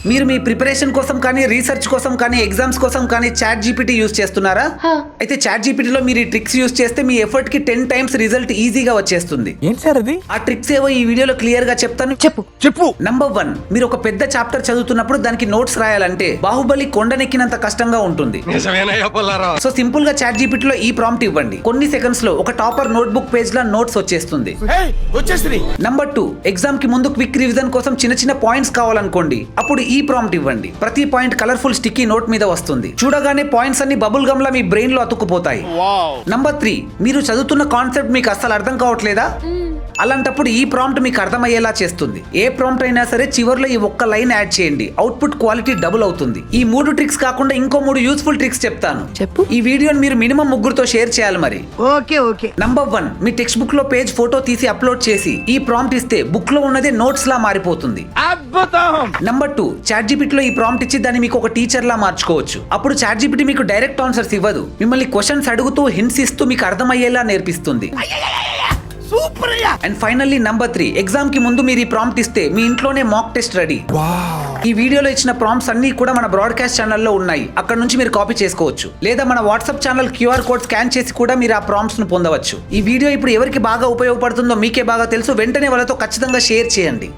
మీరు మీ ప్రిపరేషన్ కోసం కానీ రీసెర్చ్ కోసం కానీ ఎగ్జామ్స్ కోసం కానీ చాట్ జీపీటీ యూస్ చేస్తున్నారా? అయితే చాట్ జీపీటీలో మీరు ఈ ట్రిక్స్ యూస్ చేస్తే మీ ఎఫర్ట్ కి 10 టైమ్స్ రిజల్ట్ ఈజీగా వచ్చేస్తుంది. ఏంటి సార్ అది? ఆ ట్రిక్స్ ఏవో ఈ వీడియోలో క్లియర్ గా చెప్తాను. చెప్పు. నంబర్ 1, మీరు ఒక పెద్ద చాప్టర్ చదువుతున్నప్పుడు దానికి నోట్స్ రాయాలంటే బాహుబలి కొండనెక్కినంత కష్టంగా ఉంటుంది. సో సింపుల్ గా చాట్ జీపీటీలో ఈ ప్రాంప్ట్ ఇవ్వండి, కొన్ని సెకండ్స్ లో ఒక టాపర్ నోట్బుక్ పేజ్ లా నోట్స్ వచ్చేస్తుంది. నంబర్ 2, ఎగ్జామ్ కి ముందు క్విక్ రివిజన్ కోసం చిన్న చిన్న పాయింట్స్ కావాలనుకోండి, అప్పుడు ఈ ప్రాంప్ట్ ఇవ్వండి. ప్రతి పాయింట్ కలర్ఫుల్ స్టిక్కీ నోట్ మీద వస్తుంది. చూడగానే పాయింట్స్ అన్ని బబుల్ గమ్ లా మీ బ్రెయిన్ లో అతుక్కుపోతాయి. నంబర్ 3, మీరు చదువుతున్న కాన్సెప్ట్ మీకు అస్సలు అర్థం కావట్లేదా? అలాంటప్పుడు ఈ ప్రాంప్ట్ మీకు అర్థమయ్యేలా చేస్తుంది. ఏ ప్రాంప్ట్ అయినా సరే చివర్లో ఈ ఒక్క లైన్ యాడ్ చేయండి, అవుట్పుట్ క్వాలిటీ డబుల్ అవుతుంది. ఈ 3 ట్రిక్స్ కాకుండా ఇంకో 3 యూస్ఫుల్ ట్రిక్స్ చెప్తాను. చెప్పు. ఈ వీడియోని మీరు మినిమం 3 షేర్ చేయాలి మరి. ఓకే. నంబర్ 1, మీ టెక్స్ట్ బుక్ లో పేజ్ ఫోటో తీసి అప్లోడ్ చేసి ఈ ప్రాంప్ట్ ఇస్తే బుక్ లో ఉన్నదే నోట్స్ లా మారిపోతుంది. నంబర్ 2, చాట్ జీపీటీలో ఈ ప్రాంప్ట్ ఇచ్చి దాన్ని మీకు ఒక టీచర్ లా మార్చుకోవచ్చు. అప్పుడు చాట్ జీపీటీ మీకు డైరెక్ట్ ఆన్సర్స్ ఇవ్వదు, మిమ్మల్ని క్వశ్చన్స్ అడుగుతూ హింట్స్ ఇస్తూ మీకు అర్థమయ్యేలా నేర్పిస్తుంది. అండ్ ఫైనల్లీ నంబర్ 3, ఎగ్జామ్ కి ముందు మీరు ఈ ప్రాంప్ట్ ఇస్తే మీ ఇంట్లోనే మాక్ టెస్ట్ రెడీ. ఈ వీడియోలో ఇచ్చిన ప్రాంప్ట్స్ అన్ని కూడా మన బ్రాడ్కాస్ట్ ఛానల్లో ఉన్నాయి, అక్కడ నుంచి మీరు కాపీ చేసుకోవచ్చు. లేదా మన WhatsApp channel QR code scan చేసి కూడా మీరు ఆ ప్రాంప్ట్స్ ను పొందవచ్చు. ఈ వీడియో ఇప్పుడు ఎవరికి బాగా ఉపయోగపడుతుందో మీకే బాగా తెలుసు. వెంటనే వాళ్ళతో ఖచ్చితంగా షేర్ చేయండి.